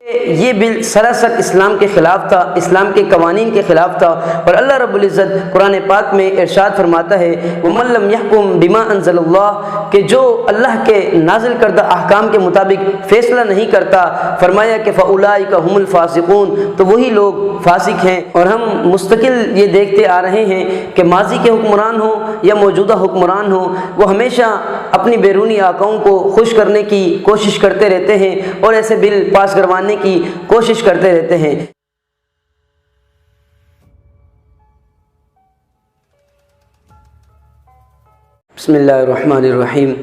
یہ بل سراسر اسلام کے خلاف تھا، اسلام کے قوانین کے خلاف تھا، اور اللہ رب العزت قرآن پاک میں ارشاد فرماتا ہے وَمَن لَّمْ يَحْكُم بِمَا أَنزَلَ اللَّهُ، کہ جو اللہ کے نازل کردہ احکام کے مطابق فیصلہ نہیں کرتا، فرمایا کہ فَأُولَٰئِكَ هُمُ الْفَاسِقُونَ، تو وہی لوگ فاسق ہیں۔ اور ہم مستقل یہ دیکھتے آ رہے ہیں کہ ماضی کے حکمران ہوں یا موجودہ حکمران ہوں، وہ ہمیشہ اپنی بیرونی آقاؤں کو خوش کرنے کی کوشش کرتے رہتے ہیں اور ایسے بل پاس کروانے کی کوشش کرتے رہتے ہیں۔ بسم اللہ الرحمن الرحیم،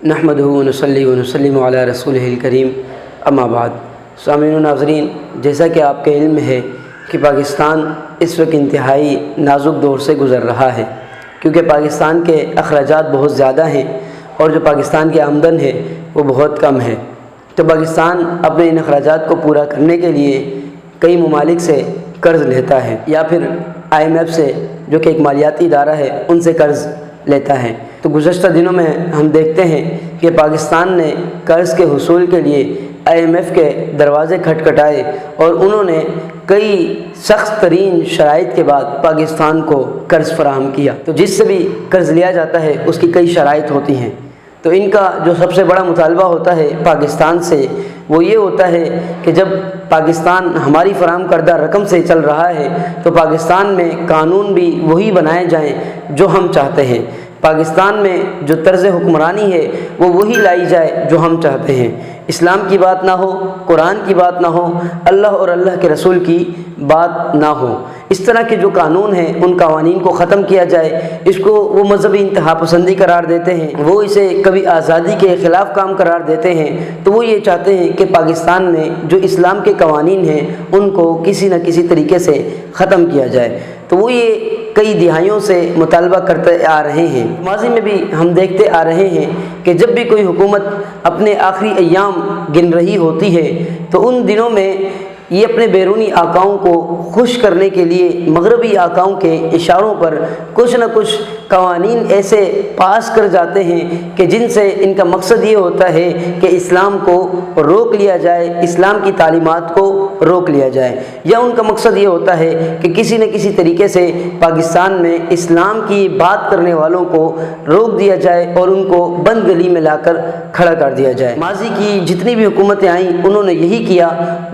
نحمدہ ونصلی ونسلم علی رسولہ الکریم، اما بعد۔ سامعین و ناظرین، جیسا کہ آپ کے علم میں ہے کہ پاکستان اس وقت انتہائی نازک دور سے گزر رہا ہے، کیونکہ پاکستان کے اخراجات بہت زیادہ ہیں اور جو پاکستان کی آمدن ہے وہ بہت کم ہے۔ تو پاکستان اپنے ان اخراجات کو پورا کرنے کے لیے کئی ممالک سے قرض لیتا ہے، یا پھر IMF سے، جو کہ ایک مالیاتی ادارہ ہے، ان سے قرض لیتا ہے۔ تو گزشتہ دنوں میں ہم دیکھتے ہیں کہ پاکستان نے قرض کے حصول کے لیے IMF کے دروازے کھٹکھٹائے، اور انہوں نے کئی سخت ترین شرائط کے بعد پاکستان کو قرض فراہم کیا۔ تو جس سے بھی قرض لیا جاتا ہے اس کی کئی شرائط ہوتی ہیں، تو ان کا جو سب سے بڑا مطالبہ ہوتا ہے پاکستان سے وہ یہ ہوتا ہے کہ جب پاکستان ہماری فراہم کردہ رقم سے چل رہا ہے تو پاکستان میں قانون بھی وہی بنائے جائیں جو ہم چاہتے ہیں، پاکستان میں جو طرز حکمرانی ہے وہ وہی لائی جائے جو ہم چاہتے ہیں، اسلام کی بات نہ ہو، قرآن کی بات نہ ہو، اللہ اور اللہ کے رسول کی بات نہ ہو۔ اس طرح کے جو قانون ہیں ان قوانین کو ختم کیا جائے۔ اس کو وہ مذہبی انتہا پسندی قرار دیتے ہیں، وہ اسے کبھی آزادی کے خلاف کام قرار دیتے ہیں۔ تو وہ یہ چاہتے ہیں کہ پاکستان میں جو اسلام کے قوانین ہیں ان کو کسی نہ کسی طریقے سے ختم کیا جائے۔ تو وہ یہ کئی دہائیوں سے مطالبہ کرتے آ رہے ہیں۔ ماضی میں بھی ہم دیکھتے آ رہے ہیں کہ جب بھی کوئی حکومت اپنے آخری ایام گن رہی ہوتی ہے تو ان دنوں میں یہ اپنے بیرونی آقاؤں کو خوش کرنے کے لیے مغربی آقاؤں کے اشاروں پر کچھ نہ کچھ قوانین ایسے پاس کر جاتے ہیں کہ جن سے ان کا مقصد یہ ہوتا ہے کہ اسلام کو روک لیا جائے، اسلام کی تعلیمات کو روک لیا جائے، یا ان کا مقصد یہ ہوتا ہے کہ کسی نہ کسی طریقے سے پاکستان میں اسلام کی بات کرنے والوں کو روک دیا جائے اور ان کو بند گلی میں لا کر کھڑا کر دیا جائے۔ ماضی کی جتنی بھی حکومتیں آئیں انہوں نے یہی کیا،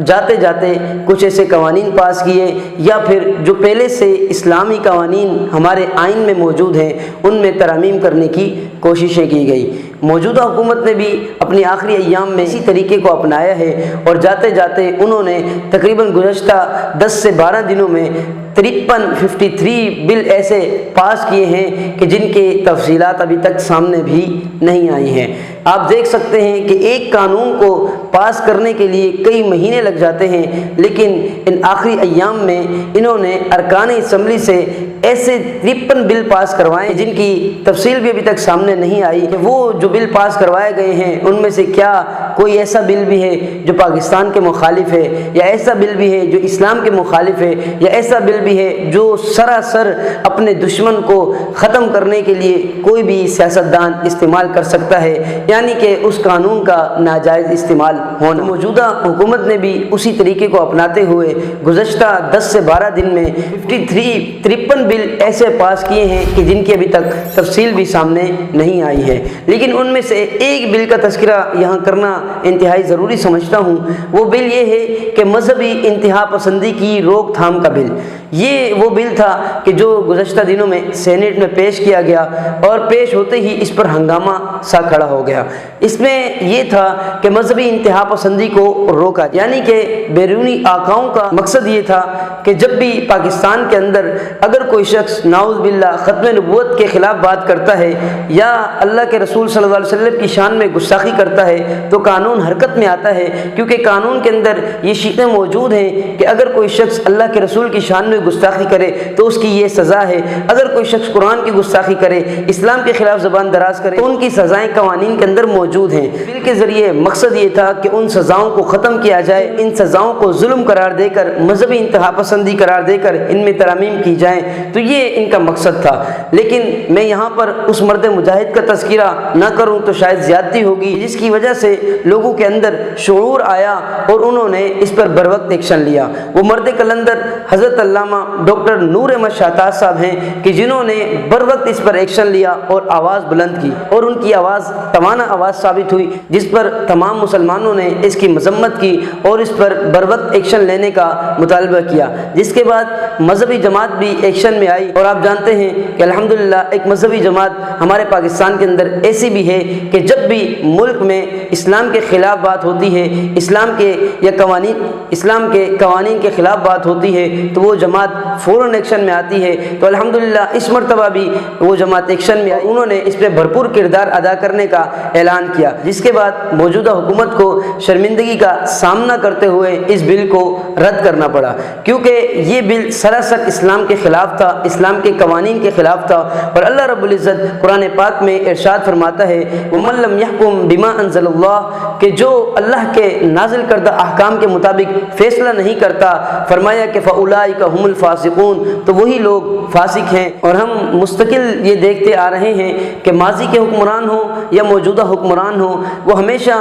جاتے جاتے کچھ ایسے قوانین پاس کیے، یا پھر جو پہلے سے اسلامی قوانین ہمارے آئین میں موجود ہیں ان میں ترامیم کرنے کی کوششیں کی گئی۔ موجودہ حکومت نے بھی اپنی آخری ایام میں اسی طریقے کو اپنایا ہے، اور جاتے جاتے انہوں نے تقریباً گزشتہ 10 سے 12 دنوں میں 53 بل ایسے پاس کیے ہیں کہ جن کی تفصیلات ابھی تک سامنے بھی نہیں آئی ہیں۔ آپ دیکھ سکتے ہیں کہ ایک قانون کو پاس کرنے کے لیے کئی مہینے لگ جاتے ہیں، لیکن ان آخری ایام میں انہوں نے ارکان اسمبلی سے ایسے 53 بل پاس کروائے جن کی تفصیل بھی ابھی تک سامنے نہیں آئی کہ وہ جو بل پاس کروائے گئے ہیں ان میں سے کیا کوئی ایسا بل بھی ہے جو پاکستان کے مخالف ہے، یا ایسا بل بھی ہے جو اسلام کے مخالف ہے، یا ایسا بل بھی ہے جو سراسر اپنے دشمن کو ختم کرنے کے لیے کوئی بھی سیاستدان استعمال کر سکتا ہے، یعنی کہ اس قانون کا ناجائز استعمال ہونا۔ موجودہ حکومت نے بھی اسی طریقے کو اپناتے ہوئے گزشتہ 10 سے 12 دن میں 53 بل ایسے پاس کیے ہیں کہ جن کی ابھی تک تفصیل بھی سامنے نہیں آئی ہے، لیکن ان میں سے ایک بل کا تذکرہ یہاں کرنا انتہائی ضروری سمجھتا ہوں۔ وہ بل یہ ہے کہ مذہبی انتہا پسندی کی روک تھام کا بل۔ یہ وہ بل تھا کہ جو گزشتہ دنوں میں سینیٹ میں پیش کیا گیا، اور پیش ہوتے ہی اس پر ہنگامہ سا کھڑا ہو گیا۔ اس میں یہ تھا کہ مذہبی انتہا پسندی کو روکا، یعنی کہ بیرونی آقاؤں کا مقصد یہ تھا کہ جب بھی پاکستان کے اندر اگر کوئی شخص نعوذ باللہ ختم نبوت کے خلاف بات کرتا ہے یا اللہ کے رسول صلی اللہ علیہ وسلم کی شان میں گستاخی کرتا ہے تو قانون حرکت میں آتا ہے، کیونکہ قانون کے اندر یہ شیٹیں موجود ہیں کہ اگر کوئی شخص اللہ کے رسول کی شان میں گستاخی کرے تو اس کی یہ سزا ہے، اگر کوئی شخص قرآن کی گستاخی کرے، اسلام کے خلاف زبان دراز کرے تو ان کی سزائیں قوانین کے اندر موجود ہیں۔ بل کے ذریعے مقصد یہ تھا کہ ان سزاؤں کو ختم کیا جائے، ان سزاؤں کو ظلم قرار دے کر، مذہبی انتہا پسندی قرار دے کر ان میں ترامیم کی جائیں، تو یہ ان کا مقصد تھا۔ لیکن میں یہاں پر اس مرد مجاہد کا تذکرہ نہ کروں تو شاید زیادتی ہوگی، جس کی وجہ سے لوگوں کے اندر شعور آیا اور انہوں نے اس پر بروقت ایکشن لیا۔ وہ مرد کلندر حضرت علامہ ڈاکٹر نور احمد شاہتاج صاحب ہیں کہ جنہوں نے بروقت اس پر ایکشن لیا اور آواز بلند کی، اور ان کی آواز توانا آواز ثابت ہوئی، جس پر تمام مسلمانوں نے اس کی مذمت کی اور اس پر بروقت ایکشن لینے کا مطالبہ کیا، جس کے بعد مذہبی جماعت بھی ایکشن میں آئی۔ اور آپ جانتے ہیں کہ الحمدللہ ایک مذہبی جماعت ہمارے پاکستان کے اندر ایسی بھی ہے کہ جب بھی ملک میں اسلام کے خلاف بات ہوتی ہے، اسلام کے قوانین کے خلاف بات ہوتی ہے، تو وہ جماعت فوراً ایکشن میں آتی ہے۔ تو الحمدللہ اس مرتبہ بھی وہ جماعت ایکشن میں آئی، انہوں نے اس پہ بھرپور کردار ادا کرنے کا اعلان کیا، جس کے بعد موجودہ حکومت کو شرمندگی کا سامنا کرتے ہوئے اس بل کو رد کرنا پڑا، کیونکہ یہ بل سراسر اسلام کے خلاف تھا، اسلام کے قوانین کے خلاف تھا۔ اور اللہ رب العزت قرآن پاک میں ارشاد فرماتا ہے وَمَن لَّمْ يَحْكُم بِمَا أَنزَلَ اللَّهُ، کہ جو اللہ کے نازل کردہ احکام کے مطابق فیصلہ نہیں کرتا، فرمایا کہ فَأُولَٰئِكَ هُمُ الْفَاسِقُونَ، تو وہی لوگ فاسق ہیں۔ اور ہم مستقل یہ دیکھتے آ رہے ہیں کہ ماضی کے حکمران ہوں یا موجودہ حکمران ہوں، وہ ہمیشہ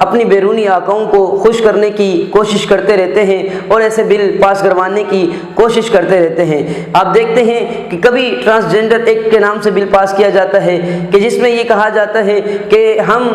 اپنی بیرونی آقاؤں کو خوش کرنے کی کوشش کرتے رہتے ہیں اور ایسے بل پاس کروانے کی کوشش کرتے رہتے ہیں۔ آپ دیکھتے ہیں کہ کبھی ٹرانسجنڈر ایکٹ کے نام سے بل پاس کیا جاتا ہے کہ جس میں یہ کہا جاتا ہے کہ ہم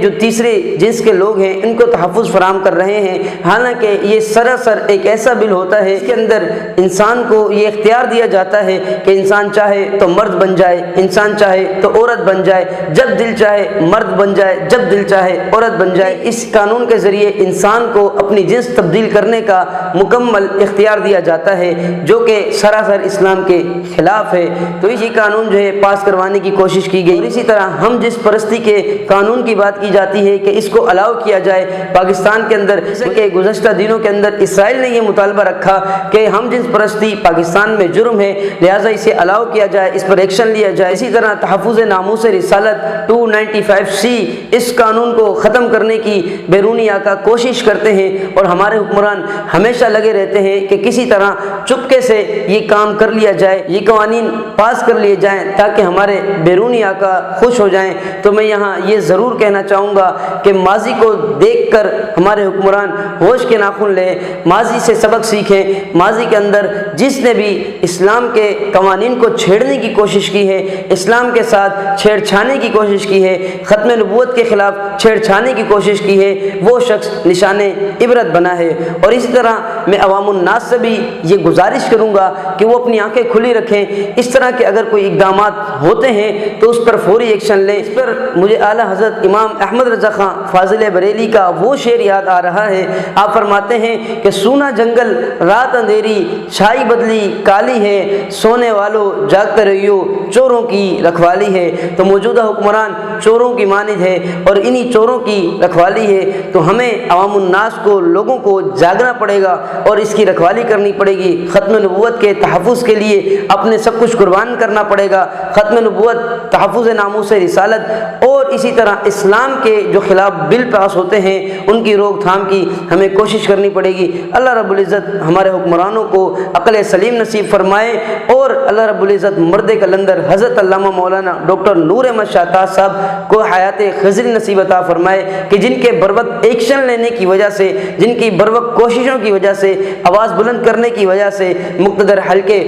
جو تیسرے جنس کے لوگ ہیں ان کو تحفظ فراہم کر رہے ہیں، حالانکہ یہ سراسر ایک ایسا بل ہوتا ہے اس کے اندر انسان کو یہ اختیار دیا جاتا ہے کہ انسان چاہے تو مرد بن جائے، انسان چاہے تو عورت بن جائے، جب دل چاہے مرد بن جائے، جب دل چاہے عورت بن جائے۔ اس قانون کے ذریعے انسان کو اپنی جنس تبدیل کرنے کا مکمل اختیار دیا جاتا ہے، جو کہ سراسر اسلام کے خلاف ہے۔ تو یہ قانون پاس کروانے کی کوشش کی گئی۔ اور اسی طرح ہم جس پرستی کے قانون کی بات کی جاتی ہے کہ اس کو الاؤ کیا جائے پاکستان کے اندر، جیسے کہ گزشتہ دنوں کے اندر اسرائیل نے یہ مطالبہ رکھا کہ ہم جنس پرستی پاکستان میں جرم ہے، لہٰذا اسے الاؤ کیا جائے، اس پر ایکشن لیا جائے۔ اسی طرح تحفظ ناموس رسالت 295C، اس قانون کو ختم کرنے کی بیرونی آقا کوشش کرتے ہیں، اور ہمارے حکمران ہمیشہ لگے رہتے ہیں کہ کسی طرح چپکے سے یہ کام کر لیا جائے، یہ قوانین پاس کر لیے جائیں تاکہ ہمارے بیرونی آقا خوش ہو جائیں۔ تو میں یہاں یہ ضرور کہنا چاہوں گا کہ ماضی کو دیکھ کر ہمارے حکمران ہوش کے ناخن لیں، ماضی سے سبق سیکھیں۔ ماضی کے اندر جس نے بھی اسلام کے قوانین کو چھیڑنے کی کوشش کی ہے، اسلام کے ساتھ چھیڑ چھانے کی کوشش کی ہے، ختم نبوت کے خلاف چھیڑ چھانے کی کوشش کی ہے، وہ شخص نشان عبرت بنا ہے۔ اور اسی طرح میں عوام الناس سے بھی یہ گزارش کروں گا کہ وہ اپنی آنکھیں کھلی رکھیں، اس طرح کے اگر کوئی اقدامات ہوتے ہیں تو اس پر فوری ایکشن لیں۔ اس پر مجھے اعلیٰ حضرت امام احمد رضا خان فاضل بریلی کا وہ شعر یاد آ رہا ہے۔ آپ فرماتے ہیں کہ سونا جنگل رات اندھیری، چھائی بدلی کالی ہے، سونے والوں جاگتے رہیو، چوروں کی رکھوالی ہے۔ تو موجودہ حکمران چوروں کی مانند ہے اور انہی چوروں کی رکھوالی ہے، تو ہمیں عوام الناس کو، لوگوں کو جاگنا پڑے گا اور اس کی رکھوالی کرنی پڑے گی۔ ختم نبوت کے تحفظ کے لیے اپنے سب کچھ قربان کرنا پڑے گا۔ ختم نبوت، تحفظ ناموس رسالت اور اسی طرح اسلام کے جو خلاف بل پاس ہوتے ہیں ان کی روک تھام کی ہمیں کوشش کرنی پڑے گی۔ اللہ رب العزت ہمارے حکمرانوں کو عقل سلیم نصیب فرمائے، اور اللہ رب العزت مرد کلندر حضرت علامہ مولانا ڈاکٹر نور احمد شاہتاج صاحب کو حیات خضری نصیب عطا فرمائے کہ جن کے بروقت ایکشن لینے کی وجہ سے، جن کی بروقت کوششوں کی وجہ سے، آواز بلند کرنے کی وجہ سے مقتدر حلقے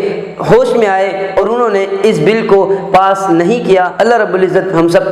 ہوش میں آئے اور انہوں نے اس بل کو پاس نہیں کیا۔ اللہ رب العزت ہم سب